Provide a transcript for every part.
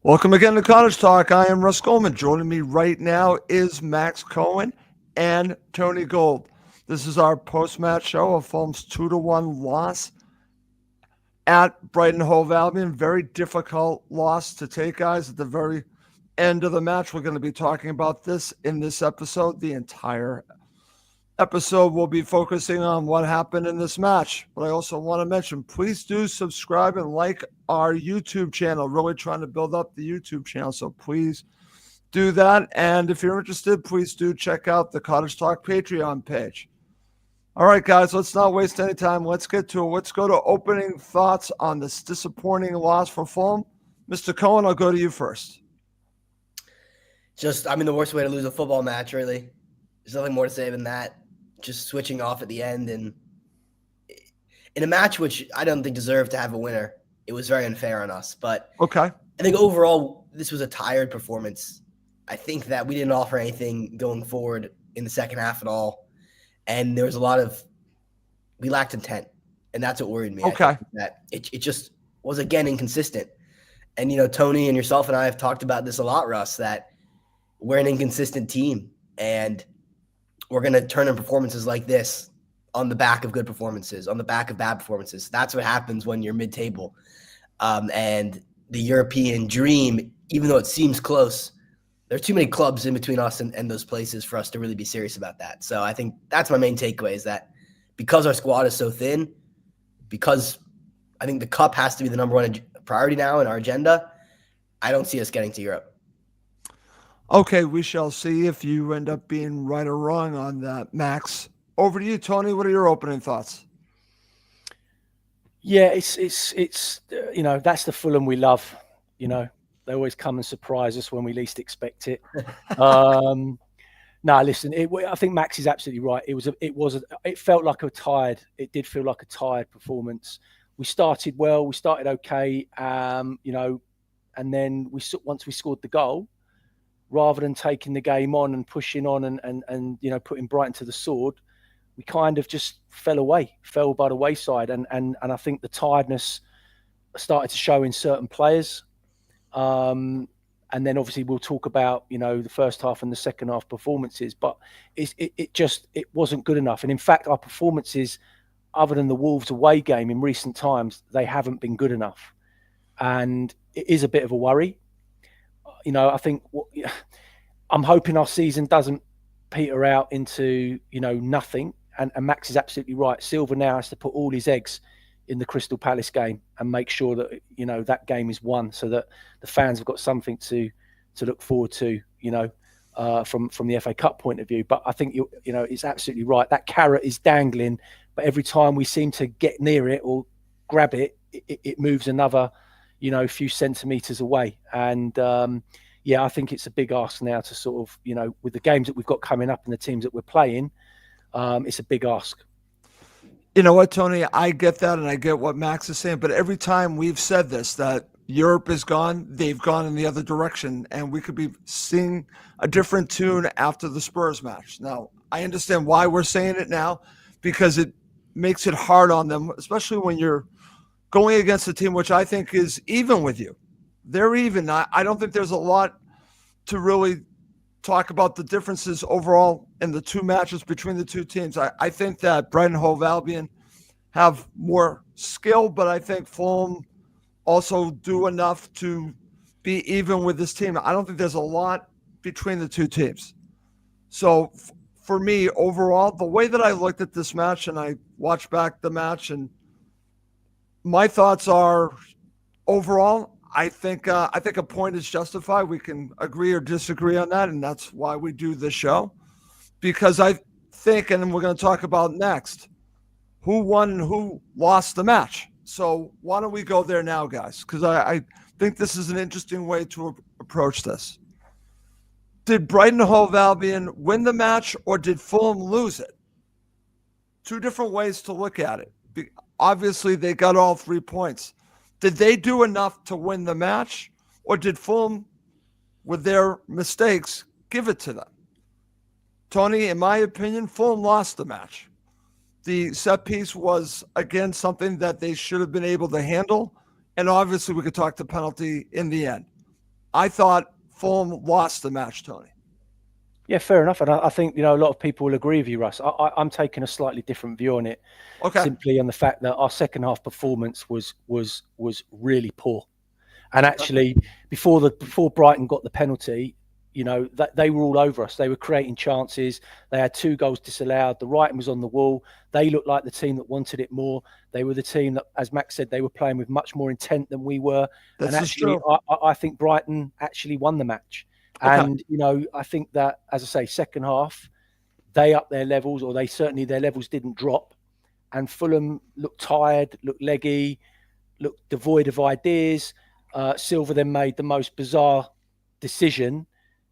Welcome again to Cottage Talk. I am Russ Goldman. Joining me right now is Max Cohen and Tony Gold. This is our post-match show of Fulham's 2-1 loss at Brighton Hove Albion. Very difficult loss to take, guys. At the very end of the match, we're going to be talking about this in this episode. The entire episode will be focusing on what happened in this match. But I also want to mention, please do subscribe and like our YouTube channel. Really trying to build up the YouTube channel, so please do that. And if you're interested, please do check out the Cottage Talk Patreon page. All right, guys, let's not waste any time. Let's get to it. Let's go to opening thoughts on this disappointing loss for Fulham. Mr. Cohen, I'll go to you first. The worst way to lose a football match, really. There's nothing more to say than that. Just switching off at the end, and in a match which I don't think deserved to have a winner. It was very unfair on us. But okay, I think overall this was a tired performance. I think that we didn't offer anything going forward in the second half at all, and there was we lacked intent, and that's what worried me. Okay, that it just was again inconsistent. And Tony and yourself and I have talked about this a lot, Russ, that we're an inconsistent team, and we're going to turn in performances like this on the back of good performances, on the back of bad performances. That's what happens when you're mid-table. And the European dream, even though it seems close, there are too many clubs in between us and those places for us to really be serious about that. So I think that's my main takeaway, is that because our squad is so thin, because I think the cup has to be the number one priority now in our agenda, I don't see us getting to Europe. Okay, we shall see if you end up being right or wrong on that, Max. Over to you, Tony. What are your opening thoughts? Yeah, it's that's the Fulham we love. They always come and surprise us when we least expect it. No, listen, I think Max is absolutely right. It felt like it did feel like a tired performance. We started well, we started okay, and then once we scored the goal, rather than taking the game on and pushing on and putting Brighton to the sword, we kind of just fell by the wayside. And I think the tiredness started to show in certain players. And then obviously we'll talk about, the first half and the second half performances, but it wasn't good enough. And in fact, our performances, other than the Wolves away game in recent times, they haven't been good enough. And it is a bit of a worry. I think I'm hoping our season doesn't peter out into, nothing. And Max is absolutely right. Silva now has to put all his eggs in the Crystal Palace game and make sure that, that game is won, so that the fans have got something to look forward to, from the FA Cup point of view. But I think, it's absolutely right. That carrot is dangling, but every time we seem to get near it or grab it, it moves another few centimeters away. And I think it's a big ask now to sort of, with the games that we've got coming up and the teams that we're playing, it's a big ask. You know what, Tony? I get that, and I get what Max is saying, but every time we've said this, that Europe is gone, they've gone in the other direction, and we could be seeing a different tune after the Spurs match. Now, I understand why we're saying it now, because it makes it hard on them, especially when you're going against a team which I think is even with you. They're even. I don't think there's a lot to really talk about the differences overall in the two matches between the two teams. I think that Brighton Hove Albion have more skill, but I think Fulham also do enough to be even with this team. I don't think there's a lot between the two teams. So for me, overall, the way that I looked at this match, and I watched back the match, and my thoughts are, overall, I think a point is justified. We can agree or disagree on that, and that's why we do this show. Because I think, and we're going to talk about next, who won and who lost the match. So why don't we go there now, guys? Because I think this is an interesting way to approach this. Did Brighton Hove Albion win the match, or did Fulham lose it? Two different ways to look at it. Obviously, they got all 3 points. Did they do enough to win the match, or did Fulham, with their mistakes, give it to them? Tony, in my opinion, Fulham lost the match. The set piece was, again, something that they should have been able to handle, and obviously we could talk the penalty in the end. I thought Fulham lost the match, Tony. Yeah, fair enough. And I think, a lot of people will agree with you, Russ. I'm taking a slightly different view on it, Okay. simply on the fact that our second half performance was really poor. And actually, before Brighton got the penalty, that they were all over us. They were creating chances. They had 2 goals disallowed. The writing was on the wall. They looked like the team that wanted it more. They were the team that, as Max said, they were playing with much more intent than we were. That's and actually, I think Brighton actually won the match. Okay. And, I think that, as I say, second half, they upped their levels, or their levels didn't drop. And Fulham looked tired, looked leggy, looked devoid of ideas. Silva then made the most bizarre decision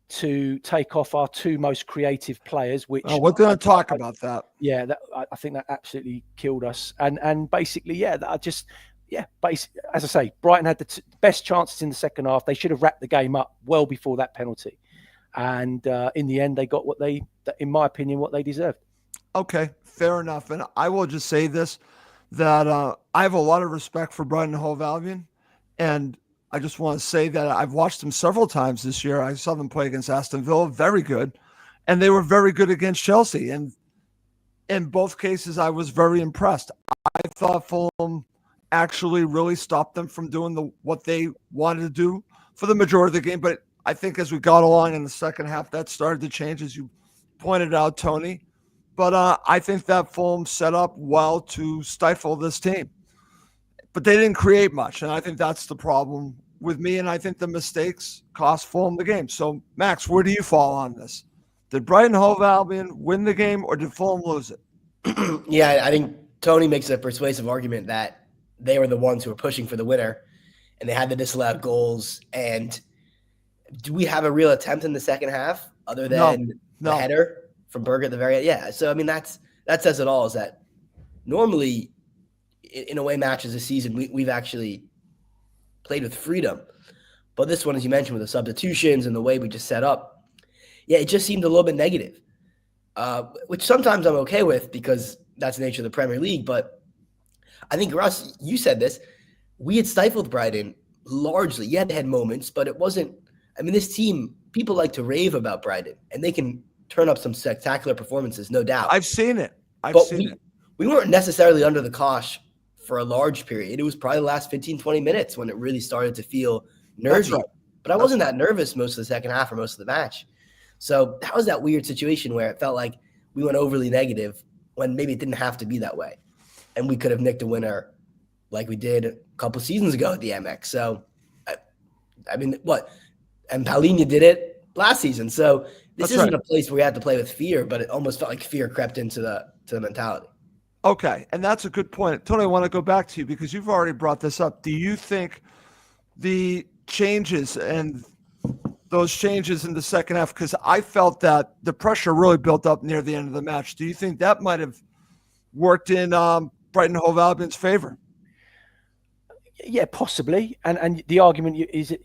to take off our 2 most creative players, which we're going to talk about that. Yeah, I think that absolutely killed us. And basically, as I say, Brighton had the best chances in the second half. They should have wrapped the game up well before that penalty. And in the end, they got in my opinion, what they deserved. Okay, fair enough. And I will just say this, that I have a lot of respect for Brighton Hove Albion. And I just want to say that I've watched them several times this year. I saw them play against Aston Villa, very good. And they were very good against Chelsea. And in both cases, I was very impressed. I thought Fulham actually really stopped them from doing what they wanted to do for the majority of the game. But I think as we got along in the second half, that started to change, as you pointed out, Tony. But I think that Fulham set up well to stifle this team. But they didn't create much, and I think that's the problem with me, and I think the mistakes cost Fulham the game. So, Max, where do you fall on this? Did Brighton Hove Albion win the game, or did Fulham lose it? Yeah, I think Tony makes a persuasive argument that they were the ones who were pushing for the winner, and they had the disallowed goals. And do we have a real attempt in the second half other than the header from Berger at the very end? Yeah, so, I mean, that says it all, is that normally – in away matches this season, we've actually played with freedom. But this one, as you mentioned, with the substitutions and the way we just set up, it just seemed a little bit negative, which sometimes I'm okay with because that's the nature of the Premier League. But I think, Russ, you said this, we had stifled Brighton largely. Yeah, they had moments, but it wasn't – I mean, this team, people like to rave about Brighton, and they can turn up some spectacular performances, no doubt. I've seen it. We weren't necessarily under the cosh for a large period. It was probably the last 15, 20 minutes when it really started to feel nervy. Right. But I wasn't that nervous most of the second half or most of the match. So that was that weird situation where it felt like we went overly negative when maybe it didn't have to be that way. And we could have nicked a winner like we did a couple of seasons ago at the MX. So, I mean, what? And Paulinho did it last season. So this isn't a place where we had to play with fear, but it almost felt like fear crept into the mentality. Okay, and that's a good point. Tony, I want to go back to you because you've already brought this up. Do you think the changes and those changes in the second half, because I felt that the pressure really built up near the end of the match, do you think that might have worked in Brighton Hove Albion's favor? Yeah, possibly. And the argument is,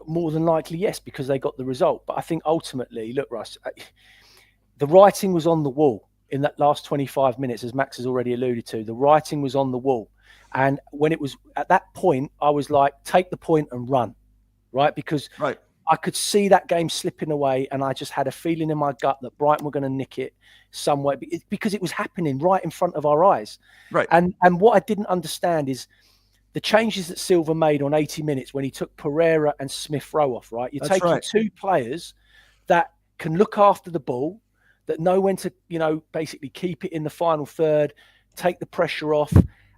more than likely, yes, because they got the result. But I think ultimately, look, Russ, the writing was on the wall. In that last 25 minutes, as Max has already alluded to, the writing was on the wall. And when it was at that point, I was like, take the point and run, right? Because I could see that game slipping away, and I just had a feeling in my gut that Brighton were going to nick it somewhere because it was happening right in front of our eyes. Right. And what I didn't understand is the changes that Silva made on 80 minutes when he took Pereira and Smith Rowe off, right? You're taking 2 players that can look after the ball, that know when to, basically keep it in the final third, take the pressure off,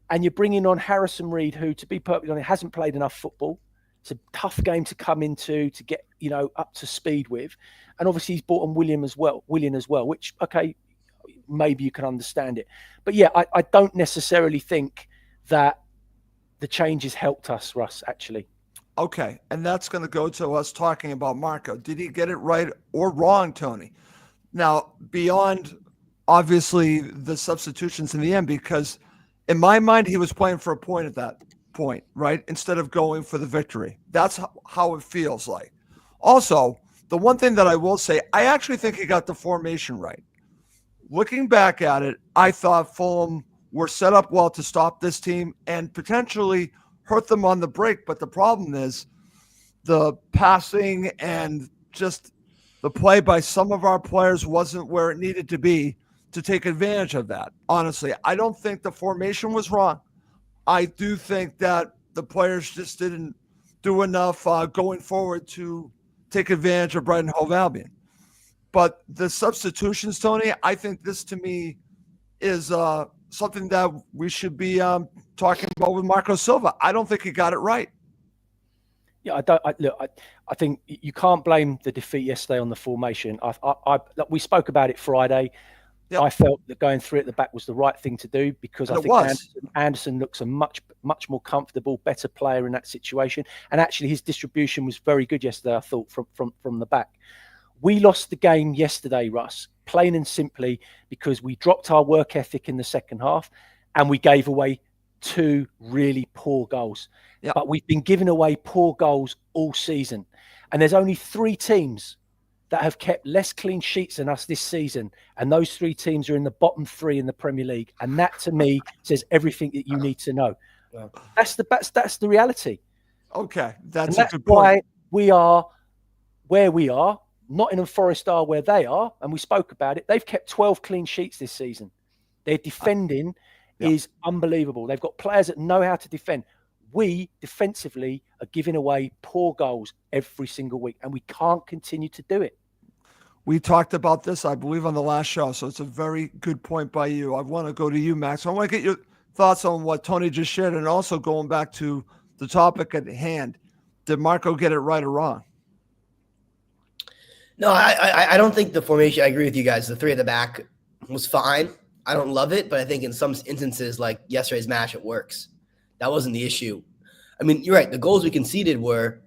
and you're bringing on Harrison Reed, who, to be perfectly honest, hasn't played enough football. It's a tough game to come into, to get, up to speed with. And obviously he's brought on Willian as well, which, okay, maybe you can understand it. But yeah, I don't necessarily think that the changes helped us, Russ, actually. Okay, and that's going to go to us talking about Marco. Did he get it right or wrong, Tony? Now, beyond, obviously, the substitutions in the end, because in my mind, he was playing for a point at that point, right? Instead of going for the victory. That's how it feels like. Also, the one thing that I will say, I actually think he got the formation right. Looking back at it, I thought Fulham were set up well to stop this team and potentially hurt them on the break. But the problem is, the passing and just the play by some of our players wasn't where it needed to be to take advantage of that. Honestly, I don't think the formation was wrong. I do think that the players just didn't do enough going forward to take advantage of Brighton Hove Albion. But the substitutions, Tony, I think this to me is something that we should be talking about with Marco Silva. I don't think he got it right. Yeah, I think you can't blame the defeat yesterday on the formation. We spoke about it Friday. Yep. I felt that going three at the back was the right thing to do because I think Anderson looks a much more comfortable, better player in that situation. And actually, his distribution was very good yesterday, I thought, from the back. We lost the game yesterday, Russ, plain and simply because we dropped our work ethic in the second half and we gave away 2 really poor goals. Yep. But we've been giving away poor goals all season. And there's only 3 teams that have kept less clean sheets than us this season. And those 3 teams are in the bottom 3 in the Premier League. And that, to me, says everything that you need to know. Yeah. That's the reality. Okay, that's a good point. Why we are where we are. Nottingham Forest are where they are, and we spoke about it. They've kept 12 clean sheets this season. Their defending is unbelievable. They've got players that know how to defend. We, defensively, are giving away poor goals every single week, and we can't continue to do it. We talked about this, I believe, on the last show, so it's a very good point by you. I want to go to you, Max. I want to get your thoughts on what Tony just shared, and also going back to the topic at hand. Did Marco get it right or wrong? No, I don't think the formation, I agree with you guys. The 3 at the back was fine. I don't love it, but I think in some instances, like yesterday's match, it works. That wasn't the issue. I mean, you're right. The goals we conceded were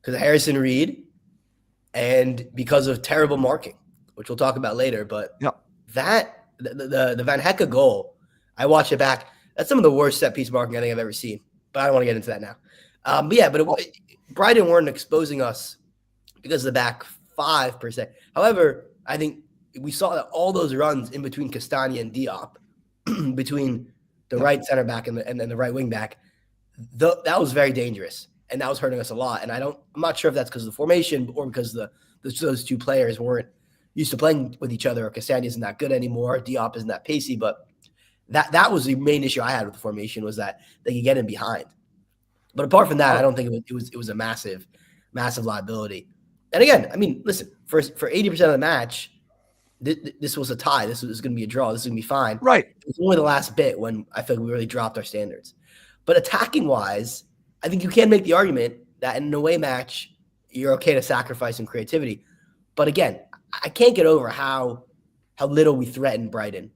because of Harrison Reed and because of terrible marking, which we'll talk about later. But that, the Van Hecke goal, I watched it back. That's some of the worst set-piece marking I think I've ever seen. But I don't want to get into that now. Brighton weren't exposing us because of the back 5%. However, I think we saw that all those runs in between Castagna and Diop, between the right center back and the right wing back, that was very dangerous, and that was hurting us a lot. And I'm not sure if that's because of the formation or because those 2 players weren't used to playing with each other. Or Castagna isn't that good anymore. Diop isn't that pacey, but that was the main issue I had with the formation, was that they could get in behind. But apart from that, I don't think it was a massive liability. And again, I mean, listen, for 80% of the match, this was a tie. This was going to be a draw. This is going to be fine. Right. It was only the last bit when I feel like we really dropped our standards. But attacking-wise, I think you can make the argument that in an away match, you're okay to sacrifice some creativity. But again, I can't get over how little we threatened Brighton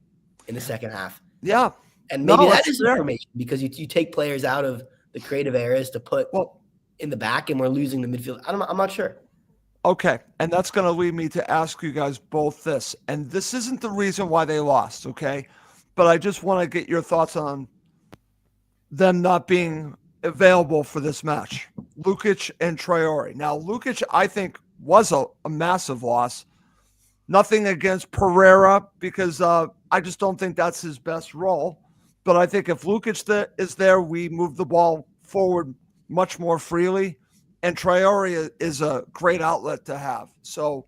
in the second half. Yeah. And maybe that is information because you take players out of the creative areas to put in the back, and we're losing the midfield. I'm not sure. Okay, and that's going to lead me to ask you guys both this. And this isn't the reason why they lost, okay? But I just want to get your thoughts on them not being available for this match. Lukic and Traore. Now, Lukic, I think, was a massive loss. Nothing against Pereira because I just don't think that's his best role. But I think if Lukic is there, we move the ball forward much more freely. And Traore is a great outlet to have. So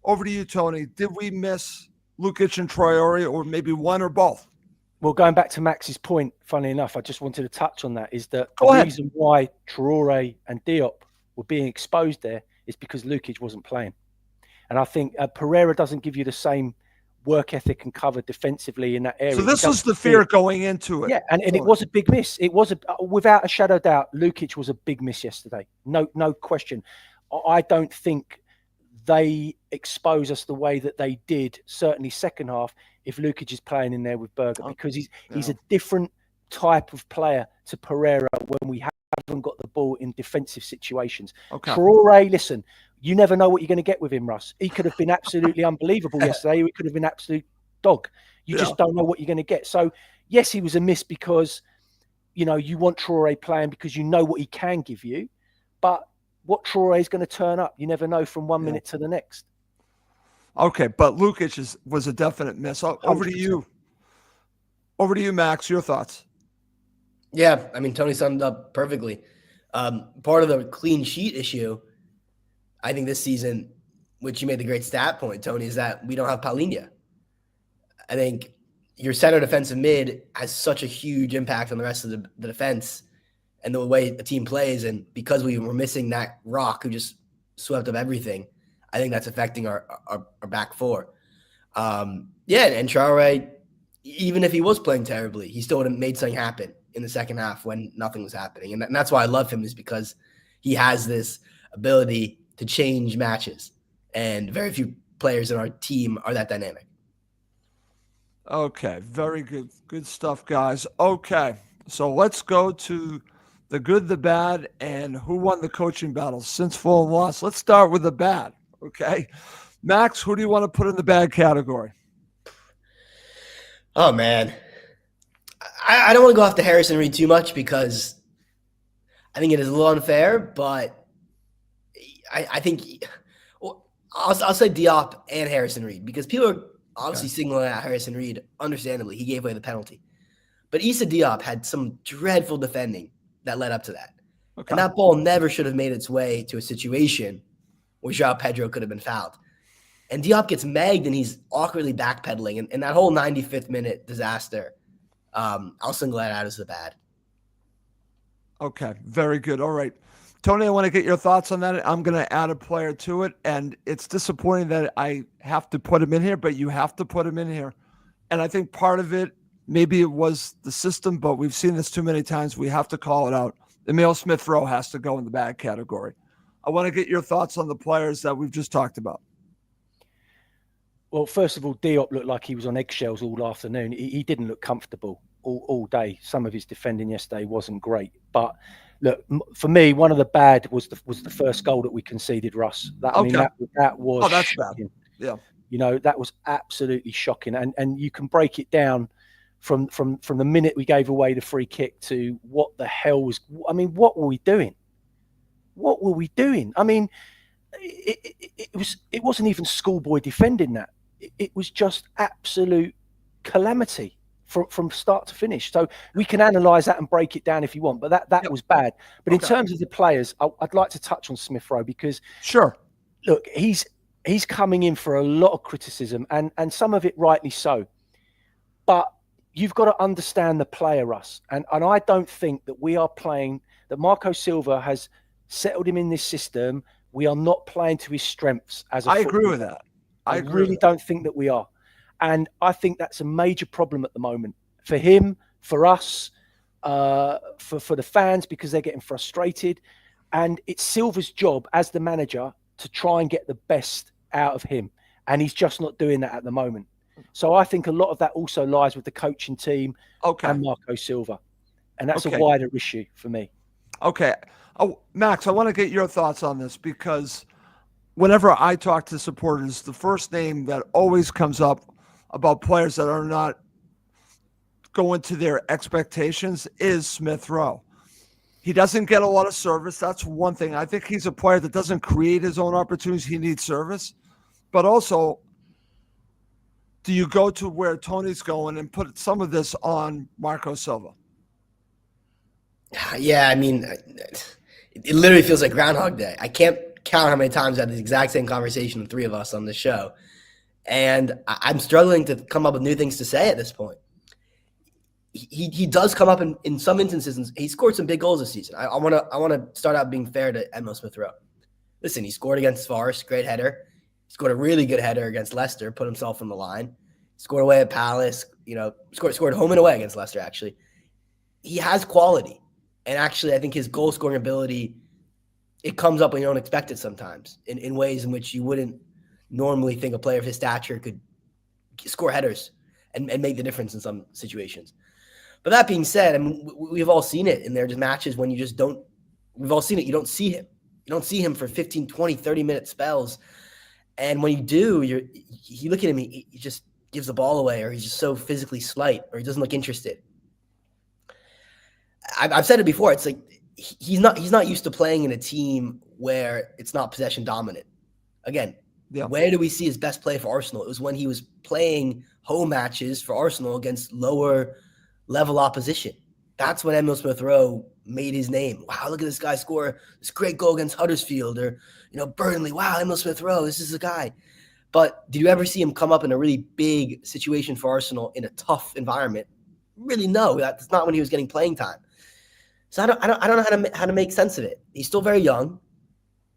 over to you, Tony. Did we miss Lukic and Traore, or maybe one or both? Well, going back to Max's point, funnily enough, I just wanted to touch on that, is that the reason why Traore and Diop were being exposed there is because Lukic wasn't playing. And I think Pereira doesn't give you the same work ethic and cover defensively in that area. So this was the fear going into it. Yeah, and it was a big miss. It was, without a shadow of doubt, Lukic was a big miss yesterday. No question. I don't think they expose us the way that they did, certainly second half, if Lukic is playing in there with Berger, because he's a different type of player to Pereira when we haven't got the ball in defensive situations. Okay. Traore, listen, you never know what you're going to get with him, Russ. He could have been absolutely unbelievable yesterday. He could have been an absolute dog. You just don't know what you're going to get. So, yes, he was a miss because, you want Traore playing because you know what he can give you. But what Traore is going to turn up, you never know from one minute to the next. Okay, but Lukic was a definite miss. Over to you. Over to you, Max. Your thoughts? Yeah, I mean, Tony summed up perfectly. Part of the clean sheet issue, I think this season, which you made the great stat point, Tony, is that we don't have Paulinho. I think your center defensive mid has such a huge impact on the rest of the defense and the way the team plays. And because we were missing that rock who just swept up everything, I think that's affecting our back four. And Traore, even if he was playing terribly, he still would have made something happen in the second half when nothing was happening. And that's why I love him, is because he has this ability to change matches. And very few players in our team are that dynamic. Okay, very good. Good stuff, guys. Okay, so let's go to the good, the bad, and who won the coaching battle since Fulham lost. Let's start with the bad, okay? Max, who do you want to put in the bad category? Oh, man. I don't want to go after Harrison Reed too much because I think it is a little unfair, but I think I'll say Diop and Harrison Reed because people are obviously singling out Harrison Reed. Understandably, he gave away the penalty. But Issa Diop had some dreadful defending that led up to that. Okay. And that ball never should have made its way to a situation where João Pedro could have been fouled. And Diop gets megged and he's awkwardly backpedaling. And that whole 95th minute disaster, I'll single that out as the bad. Okay, very good. All right. Tony, I want to get your thoughts on that. I'm going to add a player to it, and it's disappointing that I have to put him in here, but you have to put him in here. And I think part of it, maybe it was the system, but we've seen this too many times. We have to call it out. Emile Smith-Rowe has to go in the bad category. I want to get your thoughts on the players that we've just talked about. Well, first of all, Diop looked like he was on eggshells all afternoon. He didn't look comfortable all day. Some of his defending yesterday wasn't great. But look, for me, one of the bad was the first goal that we conceded, Russ. That was that's shocking. Bad. Yeah. You know, that was absolutely shocking. And you can break it down from the minute we gave away the free kick to what the hell was. I mean, what were we doing? What were we doing? I mean, it wasn't even schoolboy defending that. It was just absolute calamity from start to finish. So we can analyse that and break it down if you want, but that was bad. But in terms of the players, I'd like to touch on Smith-Rowe because look, he's coming in for a lot of criticism and some of it rightly so. But you've got to understand the player, Russ. And I don't think that we are playing, that Marco Silva has settled him in this system. We are not playing to his strengths as a footballer. Agree with that. I really don't think that we are. And I think that's a major problem at the moment for him, for us, for the fans, because they're getting frustrated. And it's Silva's job as the manager to try and get the best out of him. And he's just not doing that at the moment. So I think a lot of that also lies with the coaching team and Marco Silva. And that's a wider issue for me. Okay. Oh, Max, I want to get your thoughts on this because whenever I talk to supporters, the first name that always comes up about players that are not going to their expectations is Smith-Rowe. He doesn't get a lot of service. That's one thing. I think he's a player that doesn't create his own opportunities. He needs service. But also, do you go to where Tony's going and put some of this on Marco Silva? Yeah, I mean, it literally feels like Groundhog Day. I can't count how many times I had the exact same conversation, the three of us on this show. And I'm struggling to come up with new things to say at this point. He does come up in some instances, and he scored some big goals this season. I want to start out being fair to Emile Smith-Rowe. Listen, he scored against Forest, great header. He scored a really good header against Leicester, put himself on the line. Scored away at Palace, scored home and away against Leicester, actually. He has quality. And actually, I think his goal scoring ability, it comes up when you don't expect it sometimes in ways in which you wouldn't normally think a player of his stature could score headers and make the difference in some situations. But that being said, I mean, we've all seen it in there just matches when you just don't – we've all seen it. You don't see him. You don't see him for 15, 20, 30-minute spells. And when you do, you look at him, he just gives the ball away, or he's just so physically slight, or he doesn't look interested. I've said it before. It's like he's not used to playing in a team where it's not possession dominant. Again, where do we see his best play for Arsenal? It was when he was playing home matches for Arsenal against lower level opposition. That's when Emile Smith-Rowe made his name. Wow, look at this guy score this great goal against Huddersfield, or Burnley. Wow, Emil Smith Rowe, this is the guy. But did you ever see him come up in a really big situation for Arsenal in a tough environment? Really, no. That's not when he was getting playing time. So I don't know how to make sense of it. He's still very young,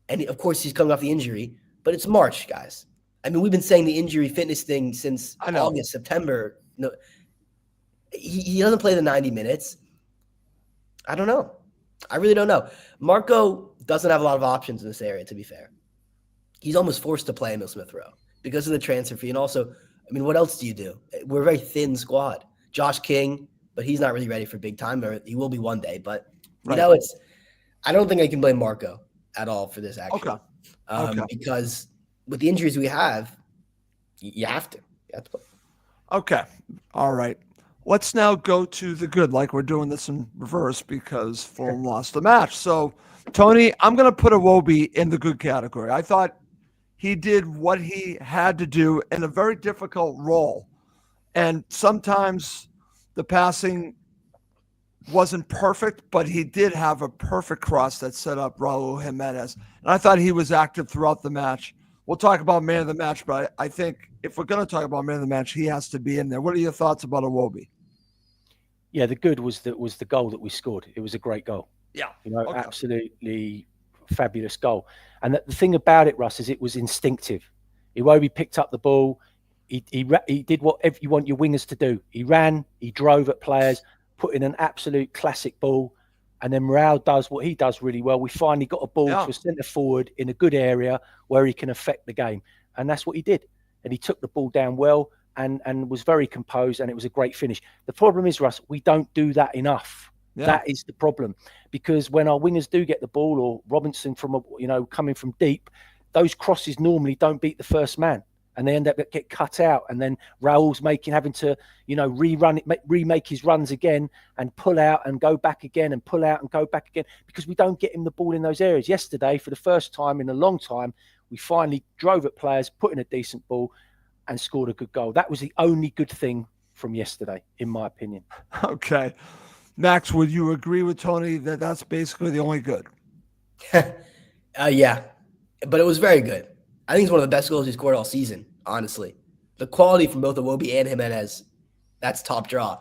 and of course he's coming off the injury. But it's March, guys. I mean, we've been saying the injury fitness thing since August, September. No, he doesn't play the 90 minutes. I don't know. I really don't know. Marco doesn't have a lot of options in this area, to be fair. He's almost forced to play Emil Smith Rowe because of the transfer fee. And also, I mean, what else do you do? We're a very thin squad. Josh King, but he's not really ready for big time. Or he will be one day. But, I don't think I can blame Marco at all for this action. Okay. Because with the injuries we have, you have to. You have to play. Okay. All right. Let's now go to the good, like we're doing this in reverse because Fulham lost the match. So, Tony, I'm going to put Iwobi in the good category. I thought he did what he had to do in a very difficult role. And sometimes the passing wasn't perfect, but he did have a perfect cross that set up Raul Jimenez. And I thought he was active throughout the match. We'll talk about man of the match, but I think if we're going to talk about man of the match, he has to be in there. What are your thoughts about Iwobi? Yeah, the good was the goal that we scored. It was a great goal. Yeah. Absolutely fabulous goal. And the thing about it, Russ, is it was instinctive. Iwobi picked up the ball. He did whatever you want your wingers to do. He ran, he drove at players, put in an absolute classic ball. And then Raul does what he does really well. We finally got a ball to a centre forward in a good area where he can affect the game. And that's what he did. And he took the ball down well and was very composed, and it was a great finish. The problem is, Russ, we don't do that enough. Yeah. That is the problem. Because when our wingers do get the ball, or Robinson coming from deep, those crosses normally don't beat the first man. And they end up get cut out, and then Raul's having to remake his runs again and pull out and go back again and pull out and go back again because we don't get him the ball in those areas. Yesterday, for the first time in a long time, we finally drove at players, put in a decent ball, and scored a good goal. That was the only good thing from yesterday, in my opinion. Okay, Max, would you agree with Tony that that's basically the only good? Yeah, but it was very good. I think it's one of the best goals he scored all season, honestly. The quality from both Iwobi and Jimenez, that's top draw.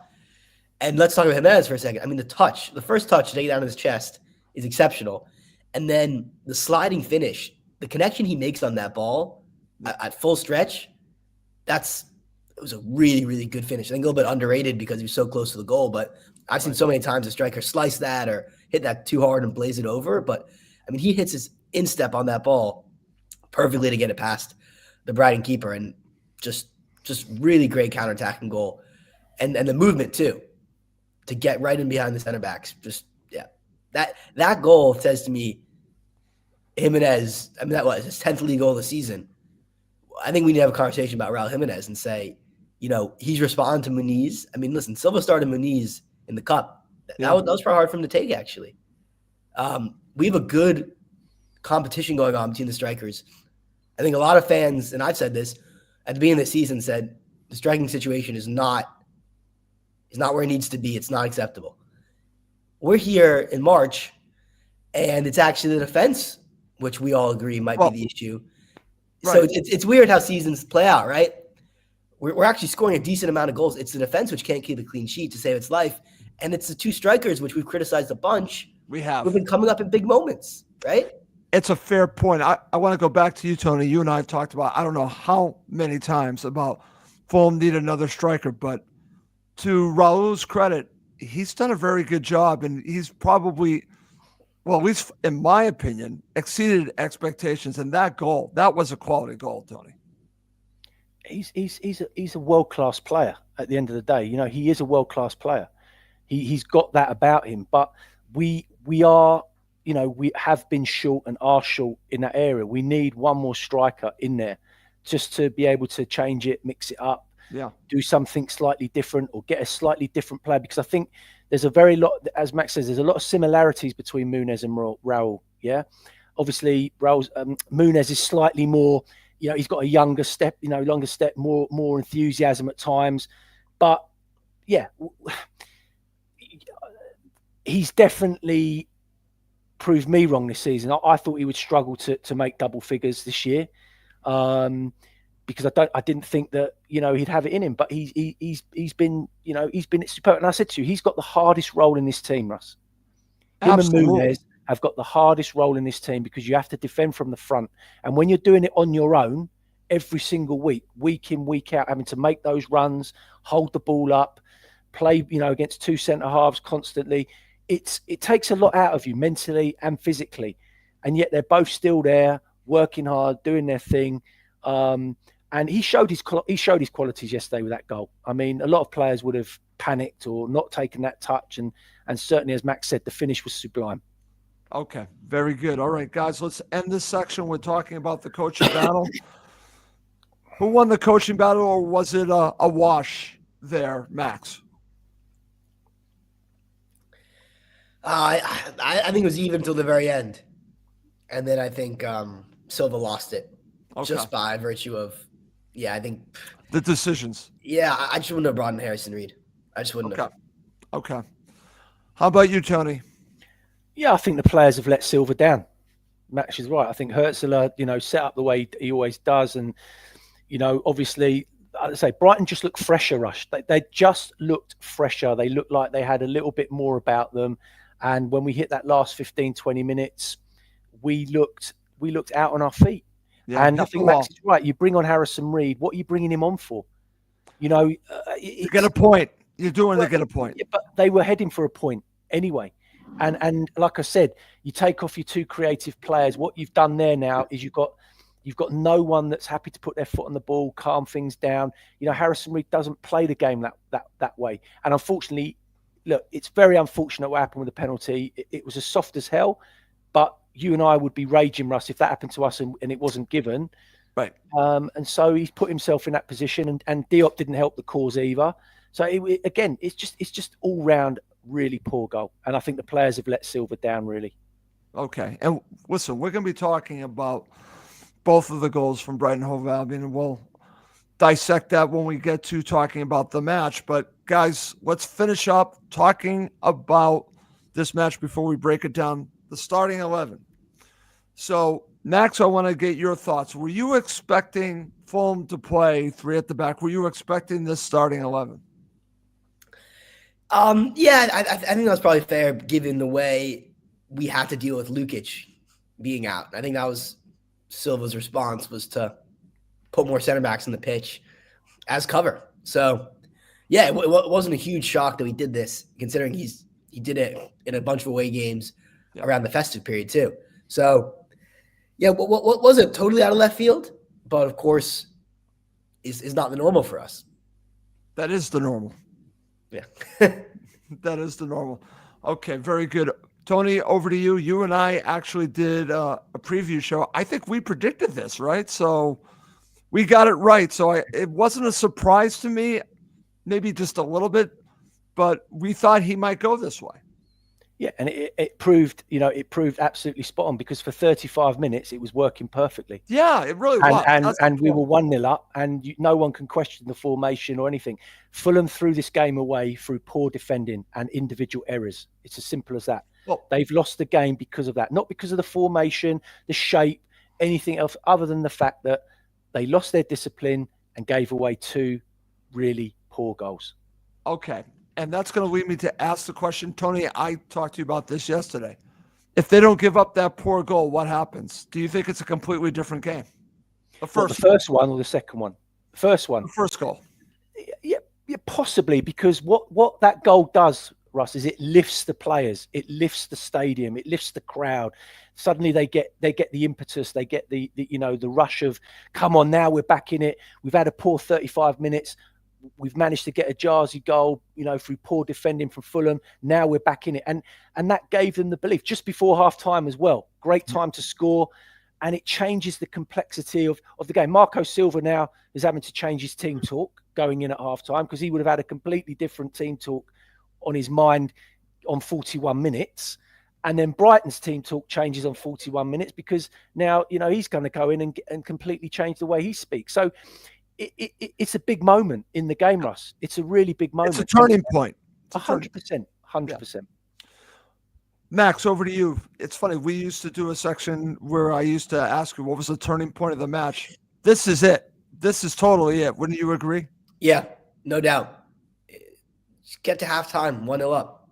And let's talk about Jimenez for a second. I mean, the first touch to take it down to his chest is exceptional. And then the sliding finish, the connection he makes on that ball at full stretch, it was a really, really good finish. I think a little bit underrated because he was so close to the goal, but I've seen so many times a striker slice that or hit that too hard and blaze it over. But, I mean, he hits his instep on that ball perfectly to get it past the Brighton keeper, and just really great counterattacking goal, and the movement too, to get right in behind the center backs. That goal says to me, Jimenez. I mean, that was his 10th league goal of the season. I think we need to have a conversation about Raul Jimenez and say, he's responding to Muniz. I mean, listen, Silva started Muniz in the cup. That was probably hard for him to take, actually. We have a good competition going on between the strikers. I think a lot of fans, and I've said this at the beginning of the season, said the striking situation is not where it needs to be. It's not acceptable. We're here in March, and it's actually the defense, which we all agree might be the issue. Right. So it's weird how seasons play out, right? We're actually scoring a decent amount of goals. It's the defense which can't keep a clean sheet to save its life, and it's the two strikers which we've criticized a bunch. We've been coming up in big moments, right? It's a fair point. I want to go back to you, Tony. You and I have talked about, I don't know how many times, about Fulham need another striker, but to Raul's credit, he's done a very good job, and he's probably, well, at least in my opinion, exceeded expectations. And that was a quality goal, Tony. He's a world-class player at the end of the day. He is a world-class player. He's got that about him, but we are, we have been short and are short in that area. We need one more striker in there just to be able to change it, mix it up, do something slightly different, or get a slightly different player. Because I think there's a very lot, as Max says, there's a lot of similarities between Muniz and Raul. Yeah, obviously Raul's Muniz is slightly more, he's got a longer step, more enthusiasm at times, but yeah. he's definitely proved me wrong this season. I thought he would struggle to make double figures this year, because I didn't think that he'd have it in him. But he's been superb. And I said to you, he's got the hardest role in this team, Russ. Him Absolutely. and Munez have got the hardest role in this team, because you have to defend from the front, and when you're doing it on your own every single week in, week out, having to make those runs, hold the ball up, play against two centre halves constantly. It takes a lot out of you mentally and physically, and yet they're both still there, working hard, doing their thing. And he showed his qualities yesterday with that goal. I mean, a lot of players would have panicked or not taken that touch, and certainly, as Max said, the finish was sublime. Okay, very good. All right, guys, let's end this section with talking about the coaching battle. Who won the coaching battle, or was it a wash there, Max? I think it was even until the very end, and then I think Silva lost it just by virtue of, I think the decisions. Yeah, I just wouldn't have brought in Harrison Reed. I just wouldn't have. Okay. How about you, Tony? Yeah, I think the players have let Silva down. Max is right. I think Herzl, set up the way he always does, and obviously, I'd say Brighton just looked fresher, Rush. They just looked fresher. They looked like they had a little bit more about them. And when we hit that last 15, 20 minutes, we looked out on our feet. Yeah, and I think Max is right. You bring on Harrison Reed. What are you bringing him on for? You get a point. You're doing to get a point. Yeah, but they were heading for a point anyway. And like I said, you take off your two creative players. What you've done there now is you've got no one that's happy to put their foot on the ball, calm things down. Harrison Reed doesn't play the game that way. And unfortunately, look, it's very unfortunate what happened with the penalty. It was as soft as hell, but you and I would be raging, Russ, if that happened to us and it wasn't given. Right. And so he's put himself in that position, and Diop didn't help the cause either. So it's just all round really poor goal. And I think the players have let Silva down, really. Okay. And listen, we're going to be talking about both of the goals from Brighton Hove Albion, and we'll dissect that when we get to talking about the match. But guys, let's finish up talking about this match before we break it down. The starting 11. So, Max, I want to get your thoughts. Were you expecting Fulham to play three at the back? Were you expecting this starting 11? Yeah, I think that's probably fair given the way we had to deal with Lukic being out. I think that was Silva's response, was to put more center backs in the pitch as cover. So, yeah, it wasn't a huge shock that we did this, considering he did it in a bunch of away games around the festive period too. So, yeah, what was it? Totally out of left field, but of course, is not the normal for us. That is the normal. Yeah. That is the normal. Okay, very good. Tony, over to you. You and I actually did a preview show. I think we predicted this, right? So we got it right. So it wasn't a surprise to me, maybe just a little bit, but we thought he might go this way. Yeah, and it proved absolutely spot on, because for 35 minutes it was working perfectly. Yeah, it really was. And we were 1-0 up, and no one can question the formation or anything. Fulham threw this game away through poor defending and individual errors. It's as simple as that. Well, they've lost the game because of that, not because of the formation, the shape, anything else, other than the fact that they lost their discipline and gave away two really poor goals. Okay. And that's going to lead me to ask the question, Tony, I talked to you about this yesterday. If they don't give up that poor goal, what happens? Do you think it's a completely different game? The first one or the second one? The first one. The first goal. Yeah, possibly, because what that goal does, Russ, is it lifts the players, it lifts the stadium, it lifts the crowd. Suddenly they get the impetus, they get the rush of, come on, now we're back in it. We've had a poor 35 minutes. We've managed to get a Jarzy goal, through poor defending from Fulham. Now we're back in it. And that gave them the belief just before half time as well. Great time to score. And it changes the complexity of the game. Marco Silva now is having to change his team talk going in at half time, because he would have had a completely different team talk on his mind on 41 minutes. And then Brighton's team talk changes on 41 minutes, because now, he's going to go in and completely change the way he speaks. So, it's a big moment in the game, Russ. It's a really big moment. It's a turning point. 100%. 100%. Max, over to you. It's funny. We used to do a section where I used to ask you what was the turning point of the match. This is it. This is totally it. Wouldn't you agree? Yeah, no doubt. Just get to halftime, 1-0 up.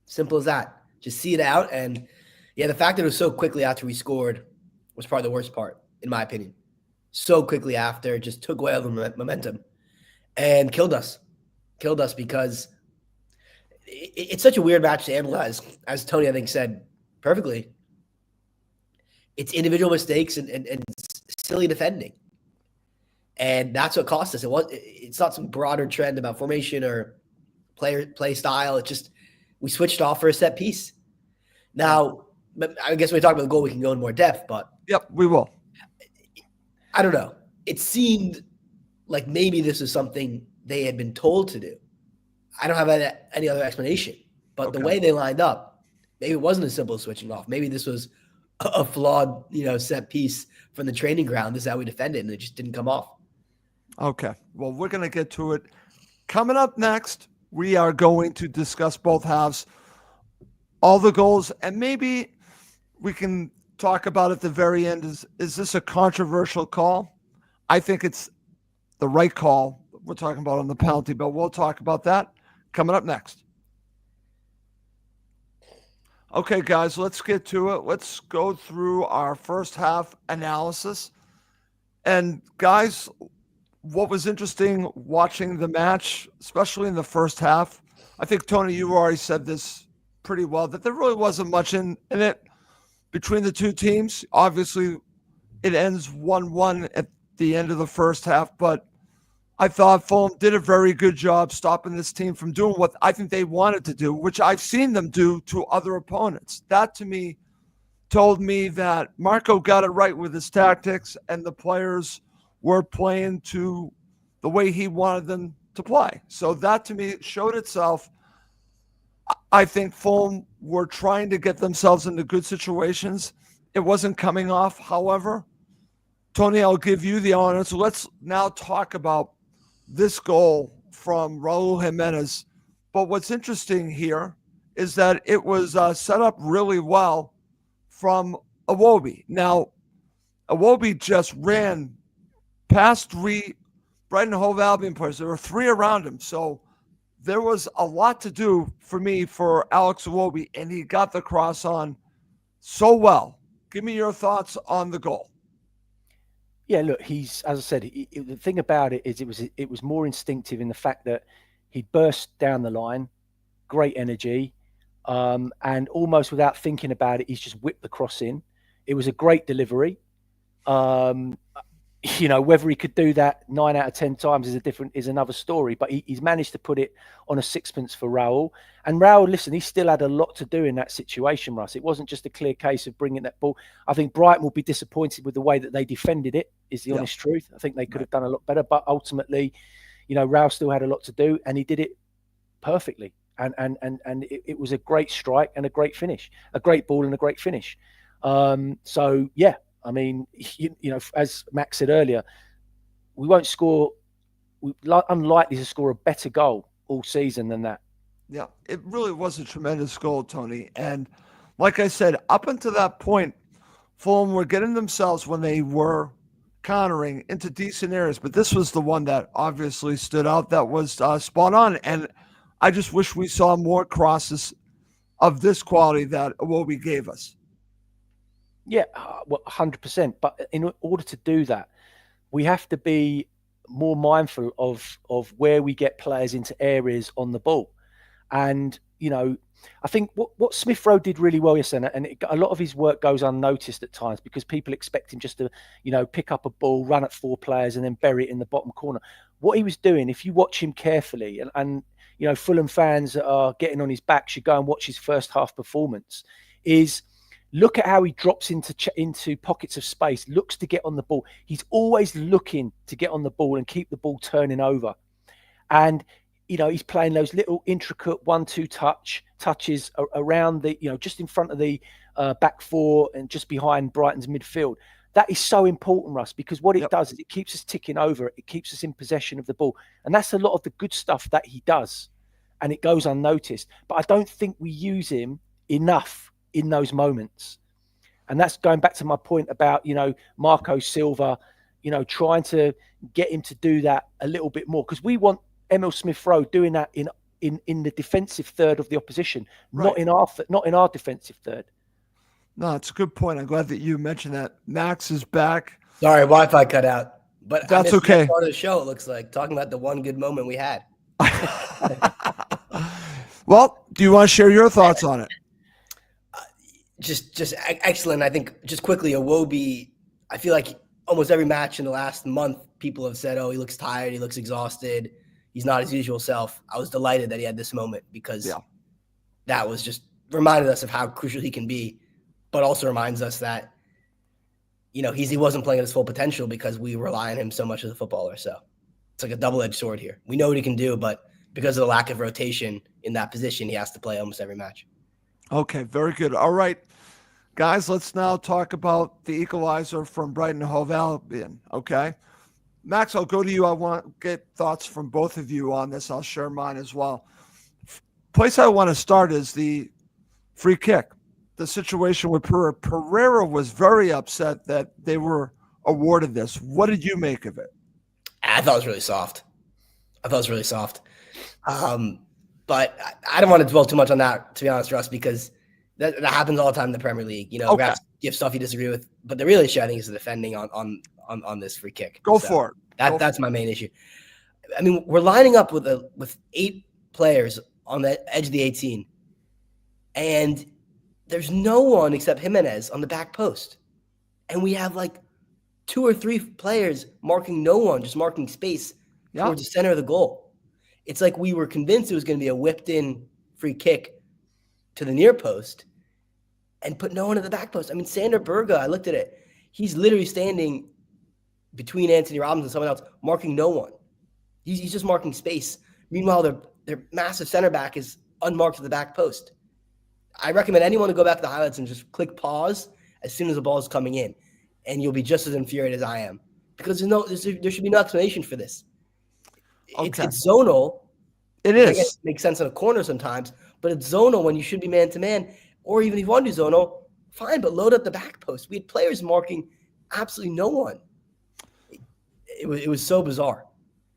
Simple as that. Just see it out. And yeah, the fact that it was so quickly after we scored was probably the worst part, in my opinion. So quickly after, just took away all the momentum and killed us. Killed us because it's such a weird match to analyze. As Tony, I think, said perfectly, it's individual mistakes and silly defending. And that's what cost us. It's not some broader trend about formation or play style. It's just we switched off for a set piece. Now, I guess when we talk about the goal, we can go in more depth, but Yep, we will. I don't know. It seemed like maybe this is something they had been told to do. I don't have any other explanation. But the way they lined up, maybe it wasn't as simple as switching off. Maybe this was a flawed, set piece from the training ground. This is how we defend it, and it just didn't come off. Okay. Well, we're going to get to it. Coming up next, we are going to discuss both halves, all the goals, and maybe we can talk about at the very end. Is this a controversial call? I think it's the right call. We're talking about on the penalty, but we'll talk about that coming up next. Okay, guys, let's get to it. Let's go through our first half analysis. And guys, what was interesting watching the match, especially in the first half, I think, Tony, you already said this pretty well, that there really wasn't much in it between the two teams. Obviously, it ends 1-1 at the end of the first half, but I thought Fulham did a very good job stopping this team from doing what I think they wanted to do, which I've seen them do to other opponents. That, to me, told me that Marco got it right with his tactics and the players were playing to the way he wanted them to play. So that, to me, showed itself. I think Fulham were trying to get themselves into good situations. It wasn't coming off, however. Tony, I'll give you the honor. So let's now talk about this goal from Raul Jimenez. But what's interesting here is that it was set up really well from Iwobi. Now, Iwobi just ran past 3 Brighton Hove Albion players. There were 3 around him. So there was a lot to do for me for Alex Iwobi, and he got the cross on so well. Give me your thoughts on the goal. Yeah, look, he's, as I said, the thing about it is it was more instinctive in the fact that he burst down the line, great energy, and almost without thinking about it, he's just whipped the cross in. It was a great delivery. Whether he could do that 9 out of 10 times is another story. But he's managed to put it on a sixpence for Raul. And Raul, listen, he still had a lot to do in that situation, Russ. It wasn't just a clear case of bringing that ball. I think Brighton will be disappointed with the way that they defended it. Is the honest truth. I think they could have done a lot better. But ultimately, Raul still had a lot to do, and he did it perfectly. And it was a great strike and a great finish, a great ball and a great finish. So yeah. I mean, as Max said earlier, we're unlikely to score a better goal all season than that. Yeah, it really was a tremendous goal, Tony. And like I said, up until that point, Fulham were getting themselves, when they were countering, into decent areas. But this was the one that obviously stood out, that was spot on. And I just wish we saw more crosses of this quality that Iwobi gave us. Yeah, 100%. But in order to do that, we have to be more mindful of where we get players into areas on the ball. And, I think what Smith Rowe did really well yesterday, and a lot of his work goes unnoticed at times because people expect him just to, pick up a ball, run at 4 players and then bury it in the bottom corner. What he was doing, if you watch him carefully, and Fulham fans that are getting on his back should go and watch his first half performance, is look at how he drops into pockets of space, looks to get on the ball. He's always looking to get on the ball and keep the ball turning over. And, he's playing those little intricate 1-2 touches around the, just in front of the back 4 and just behind Brighton's midfield. That is so important, Russ, because what it does is it keeps us ticking over. It keeps us in possession of the ball. And that's a lot of the good stuff that he does. And it goes unnoticed. But I don't think we use him enough in those moments. And that's going back to my point about, Marco Silva, trying to get him to do that a little bit more, because we want Emil Smith-Rowe doing that in the defensive third of the opposition, Right. not in our defensive third. No, it's a good point. I'm glad that you mentioned that. Max is back. Sorry, Wi-Fi cut out. But That's I missed okay. that part of the show, it looks like, talking about the one good moment we had. Well, do you want to share your thoughts on it? Just excellent. I think just quickly, Iwobi, I feel like almost every match in the last month, people have said, oh, he looks tired, he looks exhausted, he's not his usual self. I was delighted that he had this moment, because that was just reminded us of how crucial he can be, but also reminds us that, he wasn't playing at his full potential because we rely on him so much as a footballer. So it's like a double-edged sword here. We know what he can do, but because of the lack of rotation in that position, he has to play almost every match. Okay, very good. All right, guys, let's now talk about the equalizer from Brighton Hove Albion, okay? Max, I'll go to you. I want to get thoughts from both of you on this. I'll share mine as well. Place I want to start is the free kick. The situation with Pereira. Pereira was very upset that they were awarded this. What did you make of it? I thought it was really soft. But I don't want to dwell too much on that, to be honest, Russ, because that happens all the time in the Premier League. Okay. Give stuff you disagree with, but the real issue, I think, is the defending on this free kick. Go for it. That's my main issue. I mean, we're lining up with 8 players on the edge of the 18, and there's no one except Jimenez on the back post, and we have like 2 or 3 players marking no one, just marking space towards the center of the goal. It's like we were convinced it was going to be a whipped-in free kick to the near post and put no one at the back post. I mean, Sander Berge, I looked at it. He's literally standing between Anthony Robinson and someone else, marking no one. He's just marking space. Meanwhile, their massive center back is unmarked at the back post. I recommend anyone to go back to the highlights and just click pause as soon as the ball is coming in, and you'll be just as infuriated as I am, because there should be no explanation for this. Okay. It's zonal. It is. I guess it makes sense in a corner sometimes, but it's zonal when you should be man-to-man, or even if you want to do zonal, fine, but load up the back post. We had players marking absolutely no one. It was so bizarre.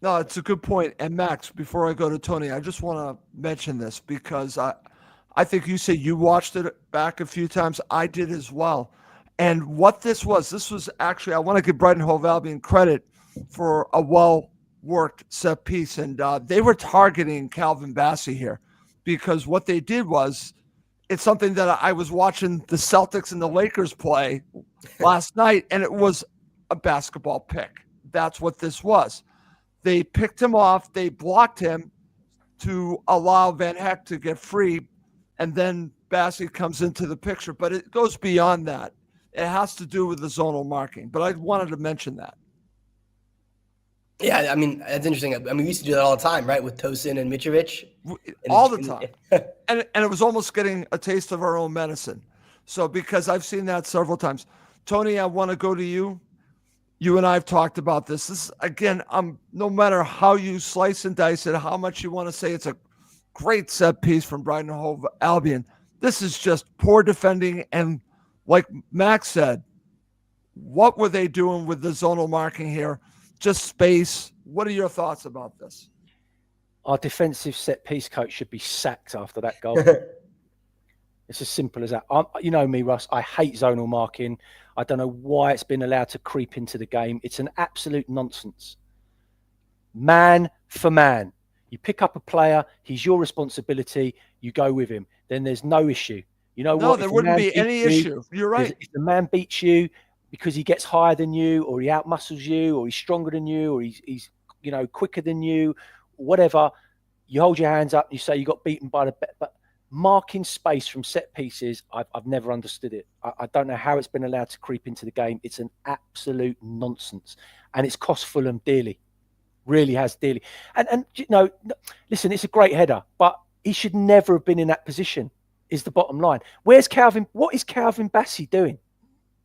No, it's a good point. And Max, before I go to Tony, I just want to mention this because I think you say you watched it back a few times. I did as well. And what this was actually, I want to give Brighton Hove Albion credit for a well-worked set piece. And they were targeting Calvin Bassey here, because what they did was, it's something that I was watching the Celtics and the Lakers play last night, and it was a basketball pick. That's what this was. They picked him off. They blocked him to allow Van Heck to get free, and then Bassey comes into the picture. But it goes beyond that. It has to do with the zonal marking. But I wanted to mention that. Yeah, I mean, that's interesting. I mean, we used to do that all the time, right, with Tosin and Mitrovic? All the time. And it was almost getting a taste of our own medicine. So because I've seen that several times. Tony, I want to go to you. You and I have talked about this. This, again, no matter how you slice and dice it, how much you want to say it's a great set piece from Brighton Hove Albion, this is just poor defending. And like Max said, what were they doing with the zonal marking here? Just space. What are your thoughts about this? Our defensive set piece coach should be sacked after that goal. It's as simple as that. You know me, Russ. I hate zonal marking. I don't know why it's been allowed to creep into the game. It's an absolute nonsense. Man for man. You pick up a player, he's your responsibility, you go with him. Then there's no issue. You know what? No, there wouldn't be any issue. You're right. If the man beats you because he gets higher than you, or he outmuscles you, or he's stronger than you, or he's quicker than you, whatever, you hold your hands up and you say you got beaten by the but marking space from set pieces, I've never understood it. I don't know how it's been allowed to creep into the game. It's an absolute nonsense, and it's cost Fulham dearly. Really has dearly. And listen, it's a great header, but he should never have been in that position. Is the bottom line. Where's Calvin? What is Calvin Bassey doing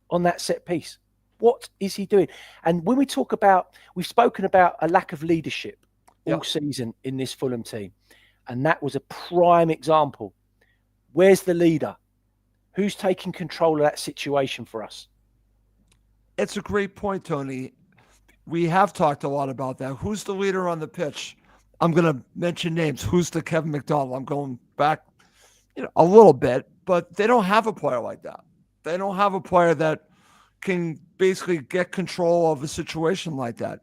on that set piece? What is he doing? And when we've spoken about a lack of leadership all season in this Fulham team. And that was a prime example. Where's the leader? Who's taking control of that situation for us? It's a great point, Tony. We have talked a lot about that. Who's the leader on the pitch? I'm going to mention names. Who's the Kevin McDonald? I'm going back, a little bit, but they don't have a player like that. They don't have a player that can basically get control of a situation like that.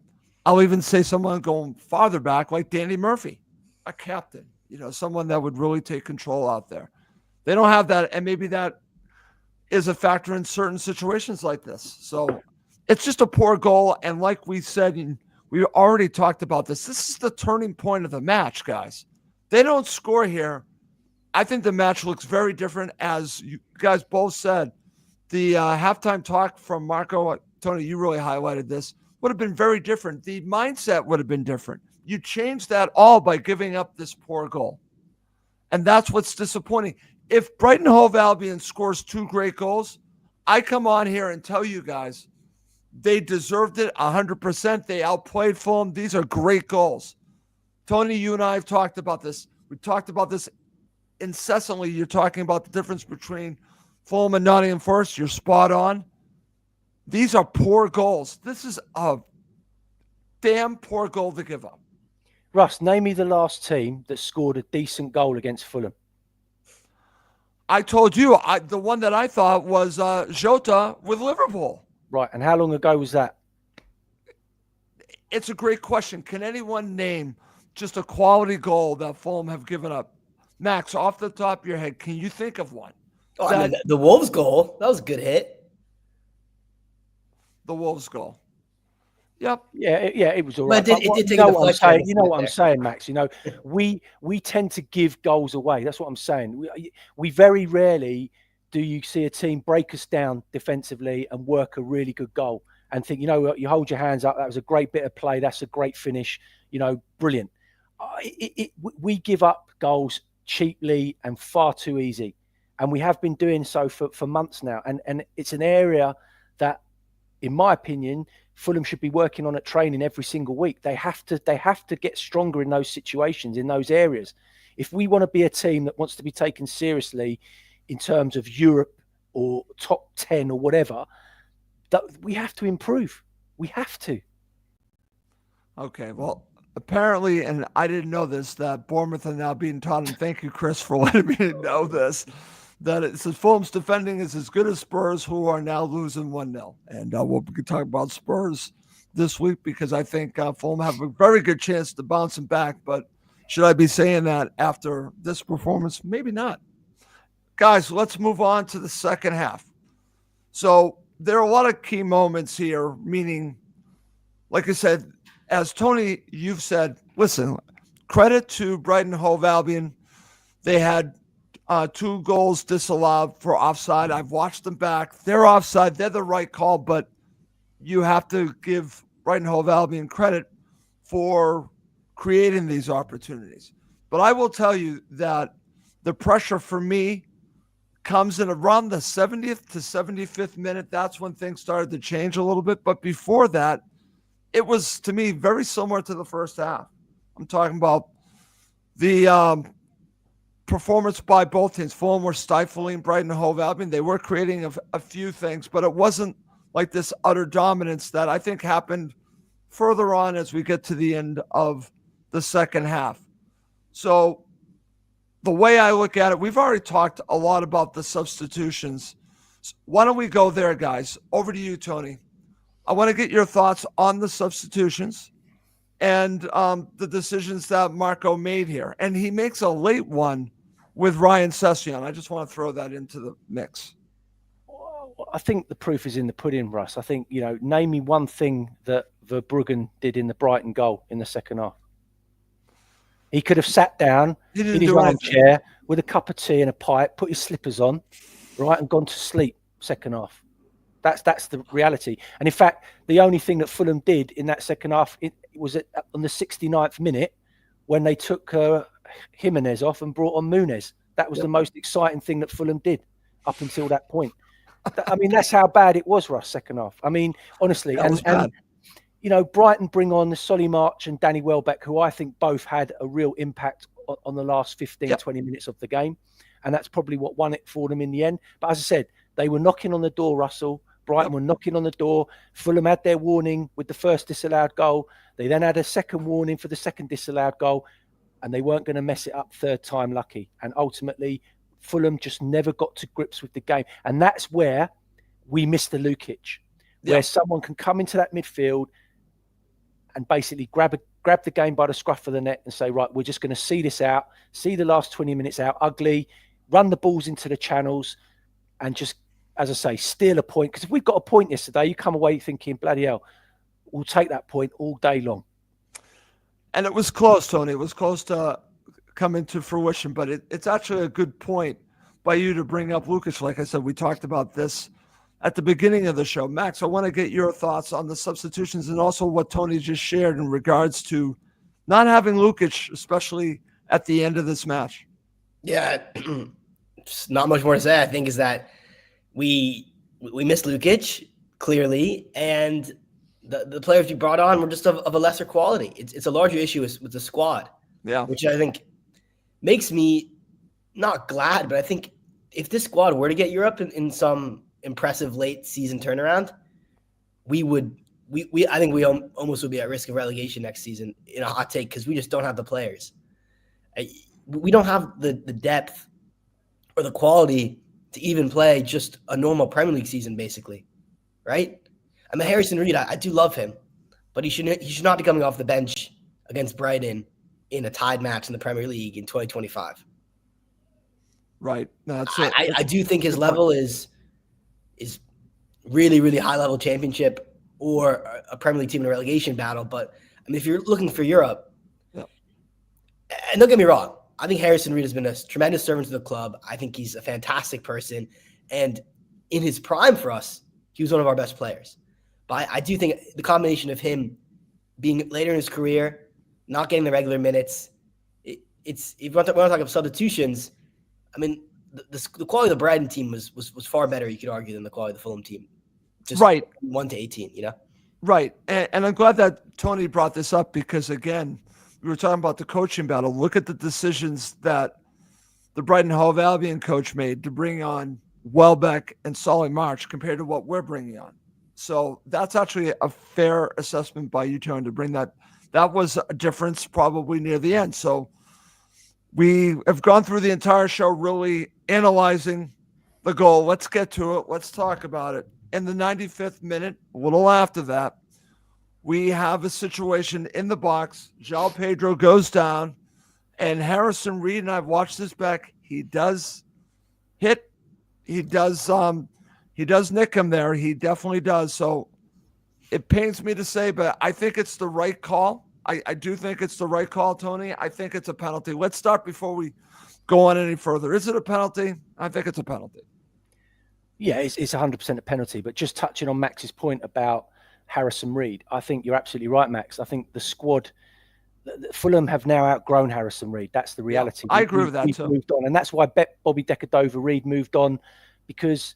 I'll even say someone going farther back, like Danny Murphy, a captain, someone that would really take control out there. They don't have that, and maybe that is a factor in certain situations like this. So it's just a poor goal, and like we said, we already talked about this. This is the turning point of the match, guys. They don't score here. I think the match looks very different, as you guys both said. The halftime talk from Marco, Tony, you really highlighted this, would have been very different. The mindset would have been different. You changed that all by giving up this poor goal. And that's what's disappointing. If Brighton Hove Albion scores 2 great goals, I come on here and tell you guys, they deserved it 100%. They outplayed Fulham. These are great goals. Tony, you and I have talked about this. We talked about this incessantly. You're talking about the difference between Fulham and Nottingham Forest. You're spot on. These are poor goals. This is a damn poor goal to give up. Russ, name me the last team that scored a decent goal against Fulham. I told you, the one that I thought was Jota with Liverpool. Right, and how long ago was that? It's a great question. Can anyone name just a quality goal that Fulham have given up? Max, off the top of your head, can you think of one? The Wolves goal, that was a good hit. The Wolves goal. Yep. Yeah, it was all right. But it did take a deflection. You know what I'm saying, Max? We tend to give goals away. That's what I'm saying. We very rarely do you see a team break us down defensively and work a really good goal and think, you hold your hands up. That was a great bit of play. That's a great finish. Brilliant. We give up goals cheaply and far too easy. And we have been doing so for months now. And it's an area that, in my opinion, Fulham should be working on at training every single week. They have to get stronger in those situations, in those areas. If we want to be a team that wants to be taken seriously in terms of Europe or top 10 or whatever, that we have to improve. We have to. Okay, well, apparently, and I didn't know this, that Bournemouth are now being taught, and thank you, Chris, for letting me know this, that it says Fulham's defending is as good as Spurs, who are now losing 1-0. And we'll talk about Spurs this week because I think Fulham have a very good chance to bounce them back. But should I be saying that after this performance? Maybe not. Guys, let's move on to the second half. So there are a lot of key moments here, meaning, like I said, as Tony, you've said, listen, credit to Brighton Hove Albion. They had 2 goals disallowed for offside. I've watched them back. They're offside. They're the right call, but you have to give Brighton Hove Albion credit for creating these opportunities. But I will tell you that the pressure for me comes in around the 70th to 75th minute. That's when things started to change a little bit. But before that, it was, to me, very similar to the first half. I'm talking about the performance by both teams. Fulham were stifling Brighton Hove Albion. They were creating a few things, but it wasn't like this utter dominance that I think happened further on as we get to the end of the second half. So the way I look at it, we've already talked a lot about the substitutions. Why don't we go there, guys? Over to you, Tony. I want to get your thoughts on the substitutions and the decisions that Marco made here. And he makes a late one with Ryan Sessegnon. I just want to throw that into the mix. I think the proof is in the pudding, Russ. I think, name me one thing that Verbruggen did in the Brighton goal in the second half. He could have sat down in his armchair with a cup of tea and a pipe, put his slippers on, right, and gone to sleep second half. That's the reality. And in fact, the only thing that Fulham did in that second half, it was on the 69th minute when they took Jimenez off and brought on Muniz. That was the most exciting thing that Fulham did up until that point. I mean, that's how bad it was, Russ, second half. I mean, honestly. And Brighton bring on the Solly March and Danny Welbeck, who I think both had a real impact on the last 15, 20 minutes of the game. and that's probably what won it for them in the end. But as I said, they were knocking on the door, Russell. Brighton were knocking on the door. Fulham had their warning with the first disallowed goal. They then had a second warning for the second disallowed goal, and they weren't going to mess it up third time lucky. And ultimately, Fulham just never got to grips with the game. And that's where we missed the Lukic, where someone can come into that midfield and basically grab the game by the scruff of the neck and say, right, we're just going to see this out, see the last 20 minutes out ugly, run the balls into the channels, and just, as I say, steal a point. Because if we've got a point yesterday, you come away thinking, bloody hell, we'll take that point all day long. And it was close, Tony. It was close to coming to fruition, but it's actually a good point by you to bring up Lukic. Like I said, we talked about this at the beginning of the show. Max, I want to get your thoughts on the substitutions and also what Tony just shared in regards to not having Lukic, especially at the end of this match. Yeah, just not much more to say, I think, is that we missed Lukic, clearly, and the players we brought on were just of a lesser quality. It's a larger issue with the squad, which I think makes me not glad, but I think if this squad were to get Europe in some impressive late season turnaround, I think we almost would be at risk of relegation next season in a hot take, because we just don't have the players. We don't have the depth or the quality to even play just a normal Premier League season, basically, right? I mean, Harrison Reed, I do love him, but he should not be coming off the bench against Brighton in a tied match in the Premier League in 2025. Right. No, that's it. I do think his level is really, really high level championship or a Premier League team in a relegation battle. But I mean, if you're looking for Europe, and don't get me wrong, I think Harrison Reed has been a tremendous servant to the club. I think he's a fantastic person. And in his prime for us, he was one of our best players. But I do think the combination of him being later in his career, not getting the regular minutes, if we want to talk about substitutions, I mean, the quality of the Brighton team was far better, you could argue, than the quality of the Fulham team. Just right. 1 to 18, you know? Right. And I'm glad that Tony brought this up because, again, we were talking about the coaching battle. Look at the decisions that the Brighton Hove Albion coach made to bring on Welbeck and Solly March compared to what we're bringing on. So that's actually a fair assessment by you, Tony, to bring that. That was a difference probably near the end. So we have gone through the entire show really analyzing the goal. Let's get to it. Let's talk about it. In the 95th minute, a little after that, we have a situation in the box. João Pedro goes down, and Harrison Reed, and I've watched this back, he does hit. He does nick him there. He definitely does. So it pains me to say, but I think it's the right call. I do think it's the right call, Tony. I think it's a penalty. Let's start before we go on any further. Is it a penalty? I think it's a penalty. Yeah, it's 100% a penalty. But just touching on Max's point about Harrison Reed, I think you're absolutely right, Max. I think the squad, Fulham have now outgrown Harrison Reed. That's the reality. I agree with that too. Moved on, and that's why Bobby Decordova-Reid moved on, because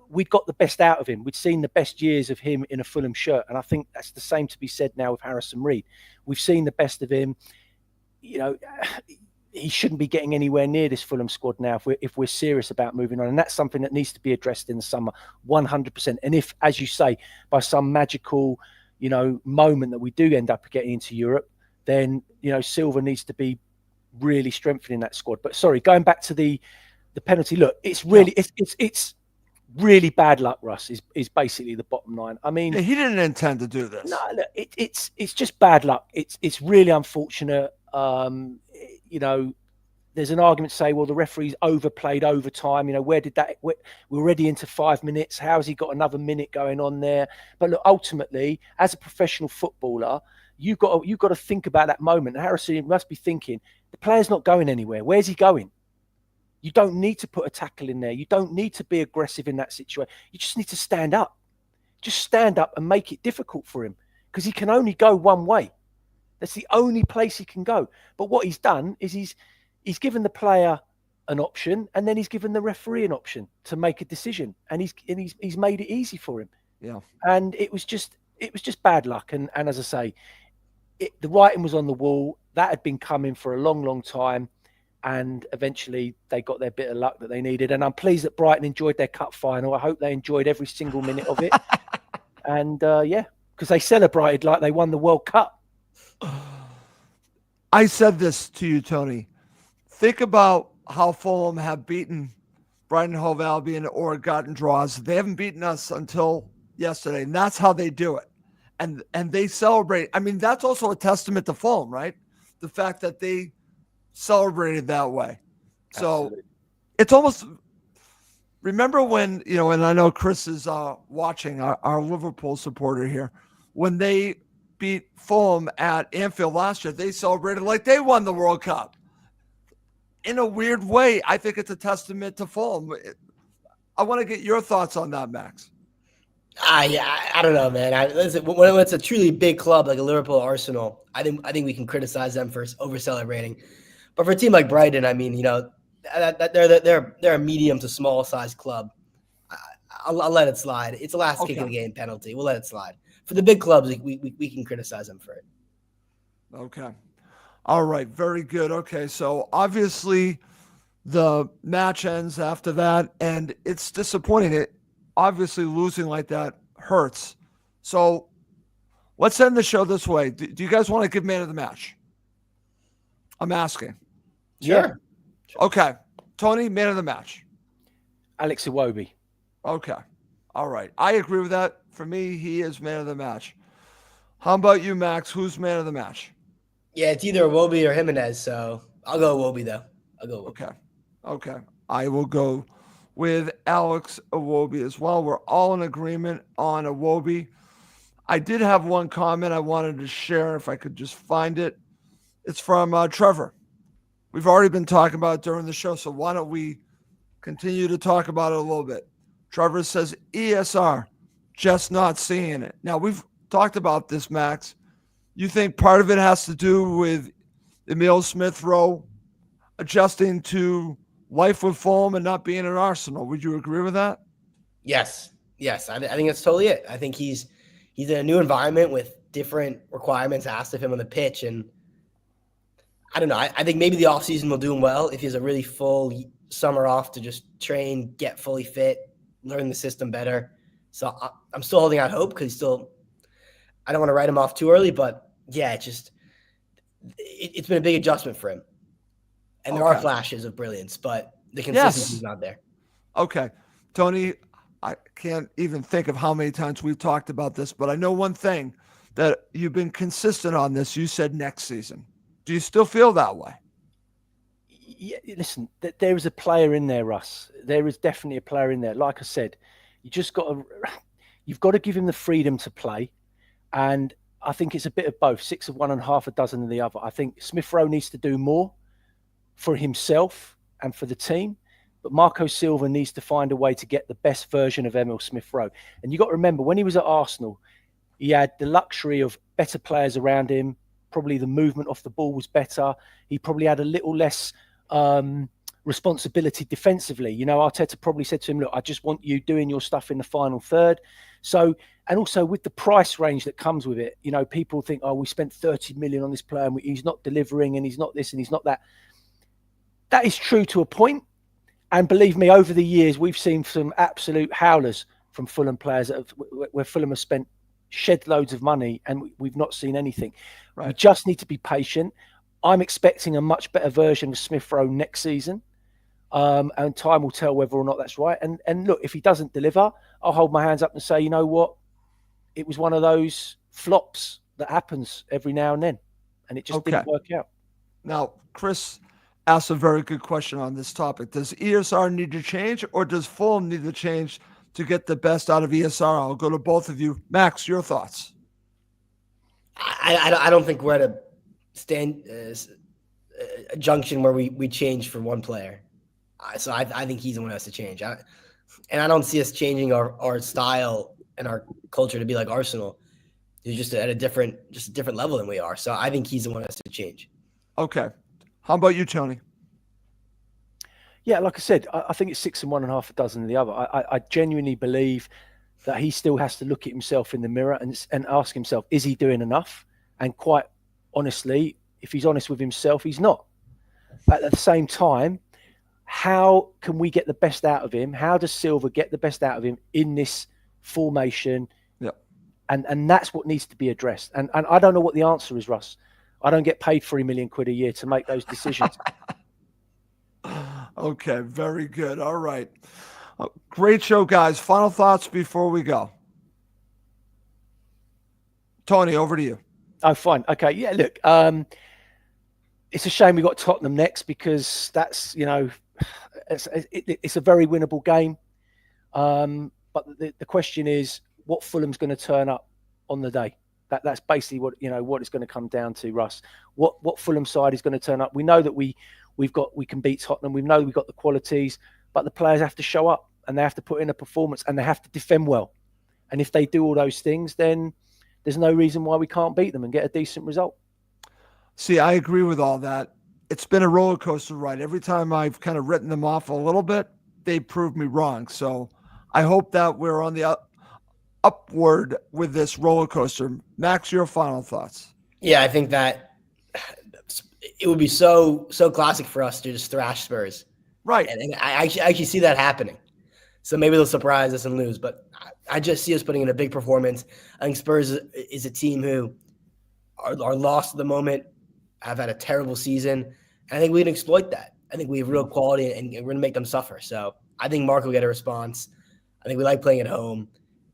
we'd got the best out of him. We'd seen the best years of him in a Fulham shirt, and I think that's the same to be said now with Harrison Reed. We've seen the best of him. He shouldn't be getting anywhere near this Fulham squad now if we're serious about moving on. And that's something that needs to be addressed in the summer, 100%. And if, as you say, by some magical, moment that we do end up getting into Europe, then, Silva needs to be really strengthening that squad. But sorry, going back to the penalty, look, it's really, it's really bad luck, Russ, is basically the bottom line. I mean, he didn't intend to do this. No, look, it's just bad luck. It's really unfortunate. There's an argument to say, well, the referee's overplayed overtime. Where did that? We're already into 5 minutes. How has he got another minute going on there? But look, ultimately, as a professional footballer, you've got to think about that moment. Harrison must be thinking, the player's not going anywhere. Where's he going? You don't need to put a tackle in there. You don't need to be aggressive in that situation. You just need to stand up. Just stand up and make it difficult for him, because he can only go one way. That's the only place he can go. But what he's done is he's given the player an option, and then he's given the referee an option to make a decision, and he's made it easy for him. Yeah. And it was just bad luck. And as I say, the writing was on the wall. That had been coming for a long, long time. and eventually they got their bit of luck that they needed. And I'm pleased that Brighton enjoyed their cup final. I hope they enjoyed every single minute of it. And because they celebrated like they won the World Cup. I said this to you, Tony. Think about how Fulham have beaten Brighton Hove Albion or gotten draws. They haven't beaten us until yesterday, and that's how they do it. And they celebrate. I mean, that's also a testament to Fulham, right? The fact that they celebrated that way. Absolutely. So it's almost, remember when, and I know Chris is watching, our Liverpool supporter here, when they beat Fulham at Anfield last year, they celebrated like they won the World Cup. In a weird way, I think it's a testament to Fulham. I want to get your thoughts on that, Max. I don't know, man. Listen, when it's a truly big club like a Liverpool Arsenal, I think we can criticize them for over celebrating. But for a team like Brighton, I mean, they're a medium to small size club. I'll let it slide. It's a last kick of the game penalty. We'll let it slide. For the big clubs, we can criticize them for it. Okay. All right. Very good. Okay. So obviously the match ends after that, and it's disappointing. It obviously losing like that hurts. So let's end the show this way. Do you guys want to give man of the match? I'm asking. Sure. Okay. Tony, man of the match. Alex Iwobi. Okay. All right. I agree with that. For me, he is man of the match. How about you, Max? Who's man of the match? Yeah, it's either Iwobi or Jimenez, so I'll go Iwobi, though. I'll go Iwobi. Okay. I will go with Alex Iwobi as well. We're all in agreement on Iwobi. I did have one comment I wanted to share if I could just find it. It's from Trevor. We've already been talking about it during the show, so why don't we continue to talk about it a little bit? Trevor says, ESR, just not seeing it. Now, we've talked about this, Max. You think part of it has to do with Emile Smith-Rowe adjusting to life with Fulham and not being an Arsenal? Would you agree with that? Yes. I think that's totally it. I think he's in a new environment with different requirements asked of him on the pitch, and I don't know. I think maybe the offseason will do him well if he has a really full summer off to just train, get fully fit, learn the system better. So I'm still holding out hope because I don't want to write him off too early, but yeah, it's been a big adjustment for him. And there are flashes of brilliance, but the consistency is not there. Okay. Tony, I can't even think of how many times we've talked about this, but I know one thing, that you've been consistent on this. You said next season. Do you still feel that way? Yeah, listen, there is a player in there, Russ. There is definitely a player in there. Like I said, you've got to give him the freedom to play. And I think it's a bit of both, 6 of one and half a dozen of the other. I think Smith-Rowe needs to do more for himself and for the team, but Marco Silva needs to find a way to get the best version of Emile Smith-Rowe. And you got to remember, when he was at Arsenal, he had the luxury of better players around him. Probably the movement off the ball was better. He probably had a little less responsibility defensively. Arteta probably said to him, look, I just want you doing your stuff in the final third. So, and also with the price range that comes with it, people think, oh, we spent 30 million on this player and he's not delivering and he's not this and he's not that. That is true to a point. And believe me, over the years, we've seen some absolute howlers from Fulham players where Fulham have spent shed loads of money and we've not seen anything. Right. We just need to be patient. I'm expecting a much better version of Smith-Rowe next season. And time will tell whether or not that's right. And look, if he doesn't deliver, I'll hold my hands up and say, you know what? It was one of those flops that happens every now and then. And it just didn't work out. Now, Chris asked a very good question on this topic. Does ESR need to change, or does Fulham need to change to get the best out of ESR? I'll go to both of you. Max, your thoughts. I don't think we're at a junction where we change for one player. So I think he's the one who has to change. And I don't see us changing our style and our culture to be like Arsenal. He's just at a different level than we are. So I think he's the one who has to change. Okay. How about you, Tony? Yeah, like I said, I think it's 6 and one and half a dozen of the other. I genuinely believe that he still has to look at himself in the mirror and ask himself, is he doing enough? And quite honestly, if he's honest with himself, he's not. But at the same time, how can we get the best out of him? How does Silva get the best out of him in this formation? Yeah. And that's what needs to be addressed. And I don't know what the answer is, Russ. I don't get paid £3 million a year to make those decisions. Okay, very good. All right. Great show, guys. Final thoughts before we go. Tony, over to you. Oh, fine. Okay. Yeah, look, it's a shame we got Tottenham next because that's, it's a very winnable game. But the question is what Fulham's going to turn up on the day. That's basically what it's going to come down to, Russ. What Fulham side is going to turn up. We know that we can beat Tottenham. We know we've got the qualities, but the players have to show up and they have to put in a performance and they have to defend well. And if they do all those things, then there's no reason why we can't beat them and get a decent result. See, I agree with all that. It's been a roller coaster ride. Every time I've kind of written them off a little bit, they proved me wrong. So I hope that we're on the upward with this roller coaster. Max, your final thoughts? Yeah, I think that it would be so classic for us to just thrash Spurs. Right. And I actually see that happening. So maybe they'll surprise us and lose. But I just see us putting in a big performance. I think Spurs is a team who are lost at the moment, have had a terrible season. And I think we can exploit that. I think we have real quality and we're going to make them suffer. So I think Mark will get a response. I think we like playing at home.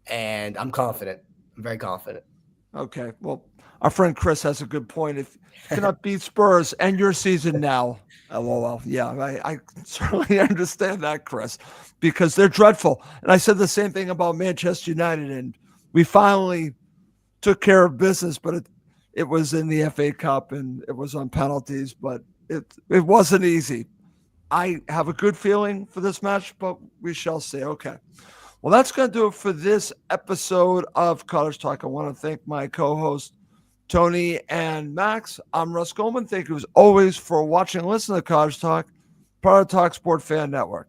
And I'm confident. I'm very confident. Okay. Well, our friend Chris has a good point. If you cannot beat Spurs, end your season now. LOL. Yeah, I certainly understand that, Chris, because they're dreadful. And I said the same thing about Manchester United, and we finally took care of business, but it was in the FA Cup and it was on penalties, but it wasn't easy. I have a good feeling for this match, but we shall see. Okay. Well, that's going to do it for this episode of Cottage Talk. I want to thank my co-host, Tony and Max. I'm Russ Goldman. Thank you as always for watching and listening to Cottage Talk, part of Talk Sport Fan Network.